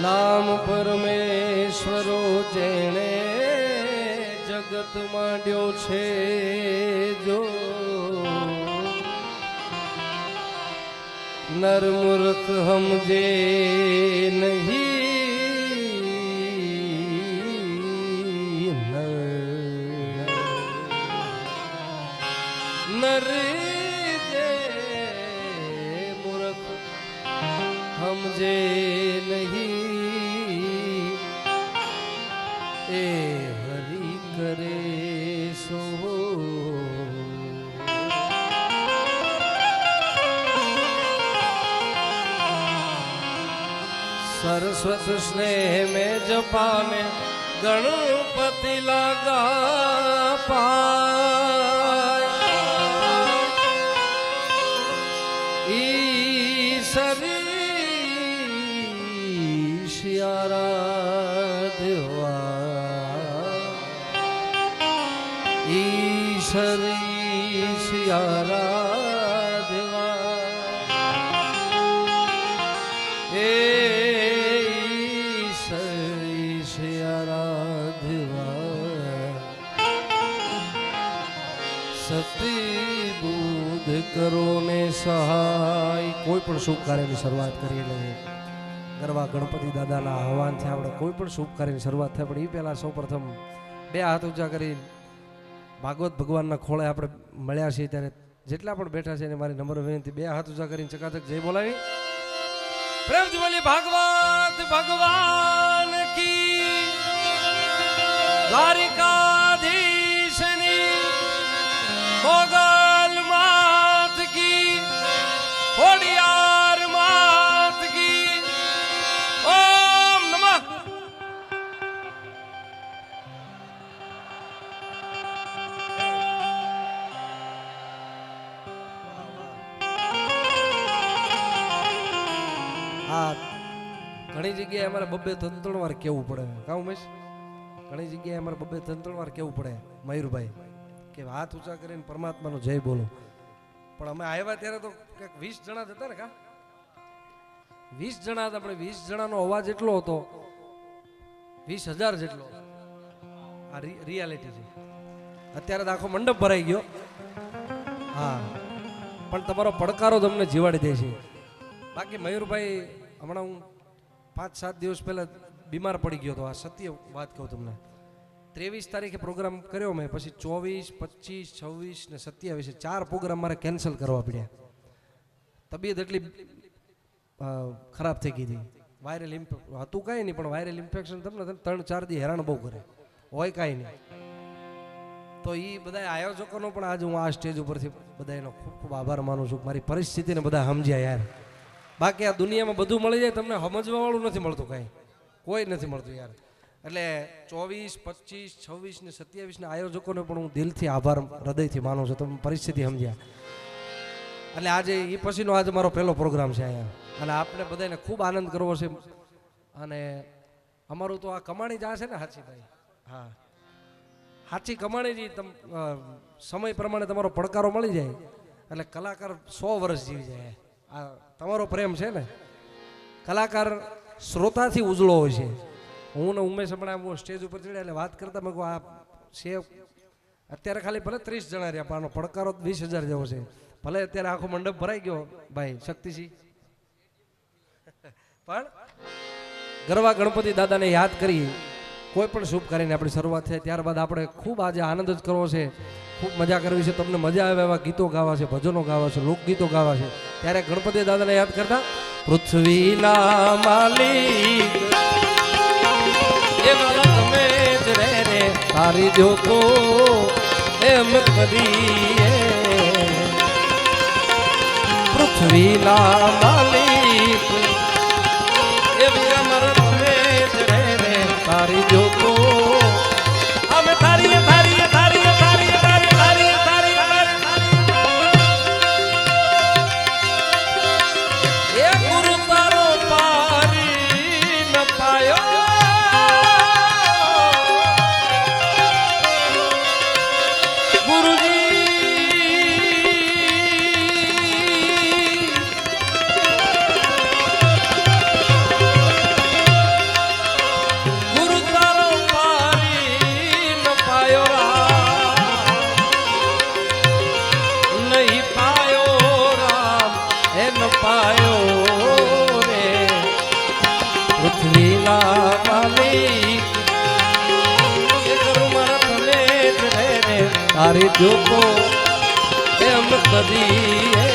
નામ પરમેશ્વરો જેણે જગત માંડ્યો છે જો નર મૂર્ખ સમજે નહીં નર જે મૂર્ખ સમજે નહીં એ હરી કરે સો सरस्वत स्नेह में जपा में गणपति लगा पाय ईशरी आराधवा ईशरी आराधवा સતી બુદ્ધ કરો ને સહાય. કોઈ પણ શુભ કાર્યની શરૂઆત કરીએ લઈએ ગરવા ગણપતિ દાદાના આહવાનથી આપણે કોઈ પણ શુભ કાર્યની શરૂઆત થાય પણ એ પહેલાં સૌ પ્રથમ બે હાથ ઊંચા કરી ભાગવત ભગવાનના ખોળે આપણે મળ્યા છીએ ત્યારે જેટલા પણ બેઠા છે એને મારી નમ્ર વિનંતી બે હાથ ઊંચા કરીને ચકાચક જય બોલાવી પ્રેમથી બોલી ભાગવત ભગવાન કી દ્વારિકાધીશની મોગલ માત કી ખોડિયાર માત કી ઓમ નમઃ. આ ઘણી જગ્યાએ અમારે બબ્બે ત્રણ વાર કેવું પડે કાં ઉમેશ ઘણી જગ્યાએ અમારે બબ્બે ત્રણ વાર કેવું પડે મયુરભાઈ કે હાથ ઊંચા કરીને પરમાત્માનો જય બોલો. પણ અમે આવ્યા ત્યારે તો કંઈક 20 જણા જ હતા ને કા 20 જણા હતા આપણે 20 જણાનો અવાજ એટલો હતો 20,000 જેટલો. આ રિયાલિટી છે. અત્યારે તો આખો મંડપ ભરાઈ ગયો. હા પણ તમારો પડકારો તમને જીવાડી દે છે. બાકી મયુરભાઈ હમણાં હું 5-7 દિવસ પહેલા બીમાર પડી ગયો હતો. આ સત્ય વાત કહું તમને 23 તારીખે પ્રોગ્રામ કર્યો મેં પછી 24, 25, 26 ને 27 4 પ્રોગ્રામ મારે કેન્સલ કરવા પડ્યા. તબિયત એટલી ખરાબ થઈ ગઈ હતી. વાયરલ હતું કાંઈ નહીં પણ વાયરલ ઇન્ફેક્શન તમને 3-4 દી હેરાન બહુ કરે હોય કાંઈ નહીં. તો એ બધા આયોજકોનો પણ આજે હું આ સ્ટેજ ઉપરથી બધાનો ખૂબ ખૂબ આભાર માનું છું. મારી પરિસ્થિતિને બધા સમજ્યા યાર. બાકી આ દુનિયામાં બધું મળી જાય તમને સમજવાવાળું નથી મળતું કાંઈ કોઈ નથી મળતું યાર. એટલે 24, 25, 26 ને 27 ના આયોજકોને પણ હું દિલથી આભાર હૃદયથી માનું છું. તમે પરિસ્થિતિ સમજ્યા. એટલે આજે એ પછીનો આજે મારો પહેલો પ્રોગ્રામ છે અહીંયા અને આપણે બધાને ખૂબ આનંદ કરવો છે. અને અમારું તો આ કમાણી જ આ છે ને હાચીભાઈ. હા સાચી કમાણી જ સમય પ્રમાણે તમારો પડકારો મળી જાય એટલે કલાકાર 100 વર્ષ જીવી જાય. આ તમારો પ્રેમ છે ને. કલાકાર શ્રોતાથી ઉજળો હોય છે. હું ને ઉમેશ હમણાં સ્ટેજ ઉપર ચડ્યા એટલે વાત કરતા મેં કહું આ છે અત્યારે ખાલી ભલે 30 જણા રહ્યા પણ આનો પડકારો 20,000 જેવો છે. ભલે અત્યારે આખો મંડપ ભરાઈ ગયો ભાઈ શક્તિસિંહ પણ ગરવા ગણપતિ દાદાને યાદ કરી કોઈ પણ શુભ કાર્યની આપણી શરૂઆત થાય ત્યારબાદ આપણે ખૂબ આજે આનંદ જ કરવો છે. ખૂબ મજા કરવી છે. તમને મજા આવે એવા ગીતો ગાવા છે ભજનો ગાવા છે લોકગીતો ગાવા છે. ત્યારે ગણપતિ દાદાને યાદ કરતા પૃથ્વીના માલિક તમે જ રે તારી જોતો એમ કરીએ પૃથ્વીના માલિક એવી અમર તમે જ રે તારી જોતો અમે તારી તારી તારી તારી તારી તારી તારી એ ગુરુ તારો પારી ન પાયો માલિક એ કરું મારા તમે જ રે તારી જોતો એમ કરીએ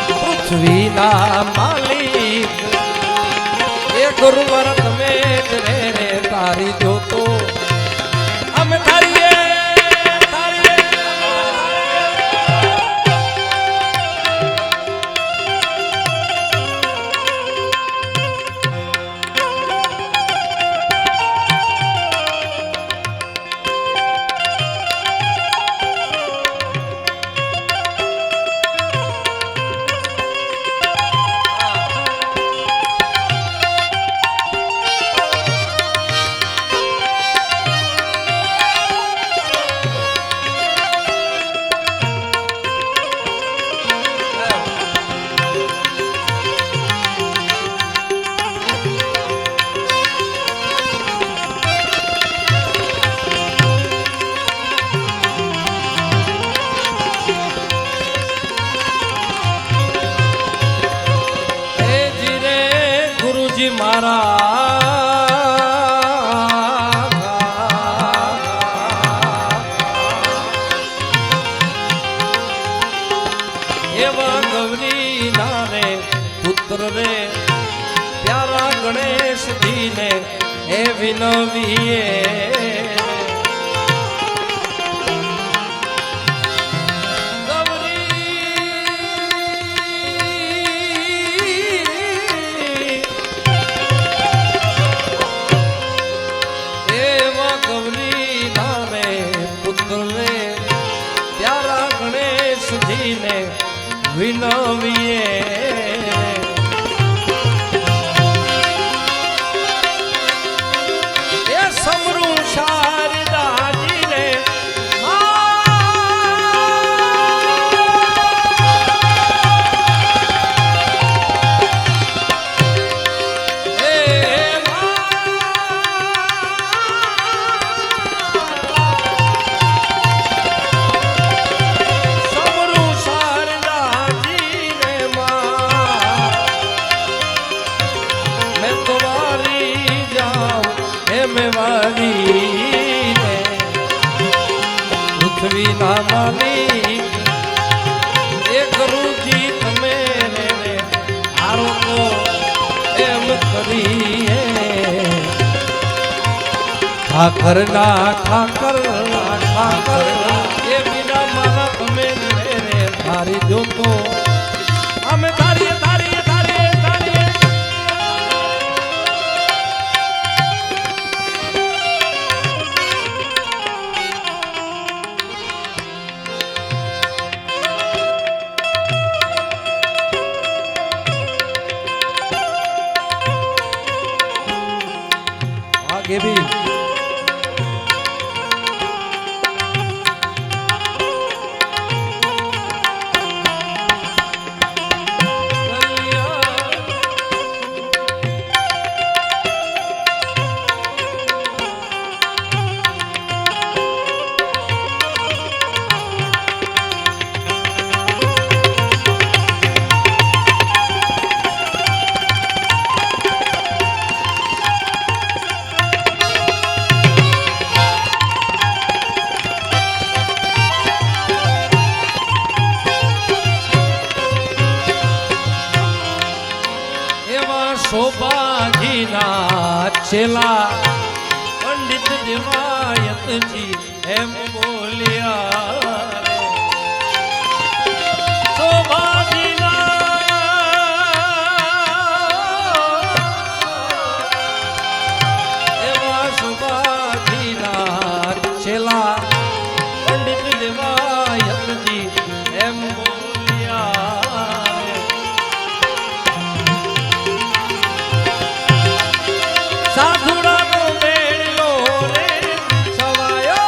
પૃથ્વીના માલિક એ કરું મારા તમે જ રે તારી જોતો અમે તારીએ એવા ગૌરી નારે પુત્ર રે પ્યારા ગણેશજી ને એ વિનવીએ વિનવીએ એ સમરું શારદાજી ને પૃથ્વીના માલિક એ ગુરુજી તમે રે આરોગો એમ કરીએ ઠાકરના ઠાકર એ વિના મારા તમે રે તારી જોતો અમે તારી તારી તારી તારી आगे भी શોભાજીના છેલા પંડિત દેવાયતજી એમ બોલ્યા શોભાજીના એવા શોભાજીના છેલા પંડિત દેવાયતજી એમ સાધુડાનો મેળો રે છવાયો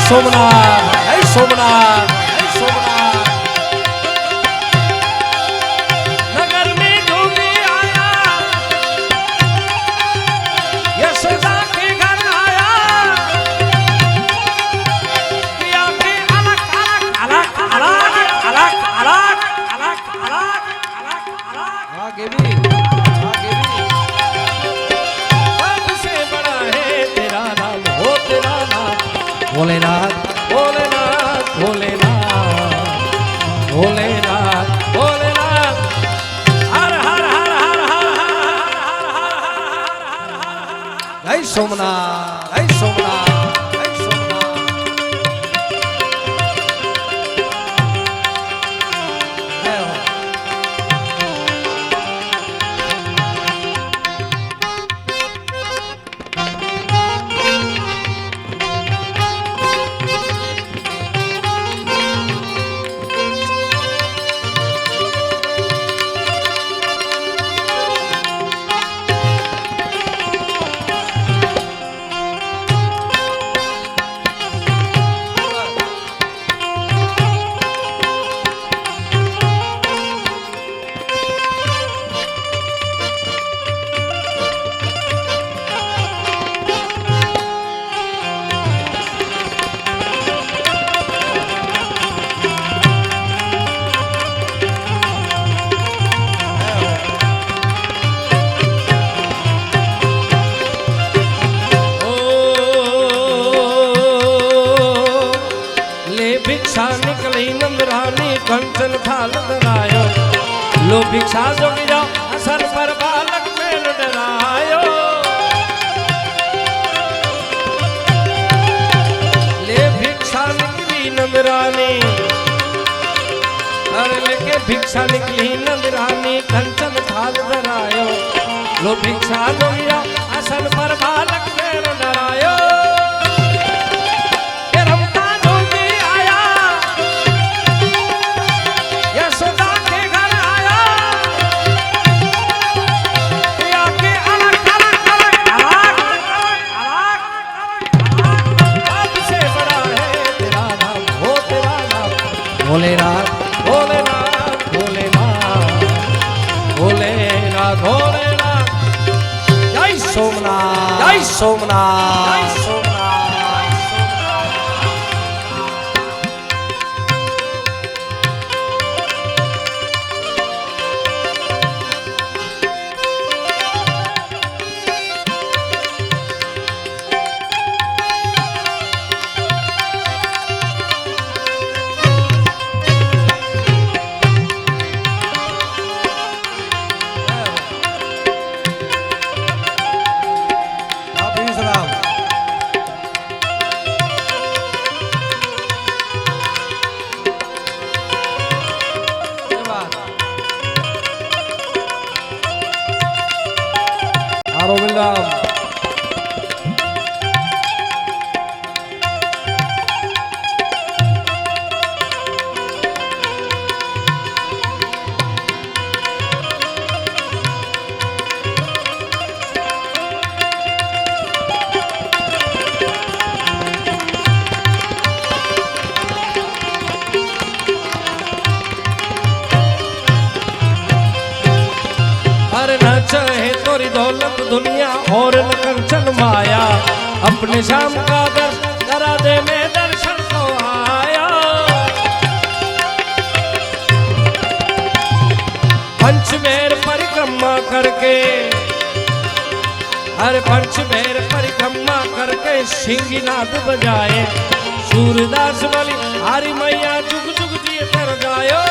સોમનાથ જય સોમનાથ જય સોમનાથ નગર में डूबी आया यशोदा के घर आया पिया के अलग अलग अलग अलग अलग अलग अलग अलग अलग आगे भी सबसे बड़ा है तेरा नाम हो तेरा नाम भोलेनाथ भोलेनाथ भोलेनाथ भोलेनाथ भोलेनाथ हर हर हर हर हर हर जय सोमनाथ जय सोमनाथ जय सोमनाथ जय हो भिक्षा निकली नंदरानी कंचन थाल धरायो लो भिक्षा जो गिरा असर पर बालक में डरायो ले भिक्षा निकली नंदरानी अरे लेके भिक्षा निकली नंदरानी कंचन थाल धरायो लो भिक्षा जो गिरा असर पर बालक में डरायो भोलेनाथ भोलेनाथ भोलेनाथ भोलेनाथ भोलेनाथ जय सोमनाथ जय सोमनाथ जय सोमनाथ चाहे तोरी दौलत दुनिया और न कंचन माया अपने शाम का दर्श करा दे मैं दर्शन को आया पंचमेर परिक्रमा करके हर पंचमेर परिक्रमा करके सिंहनाद बजाए सूरदास बलि हरि मैया जुग जुग जी कर जायो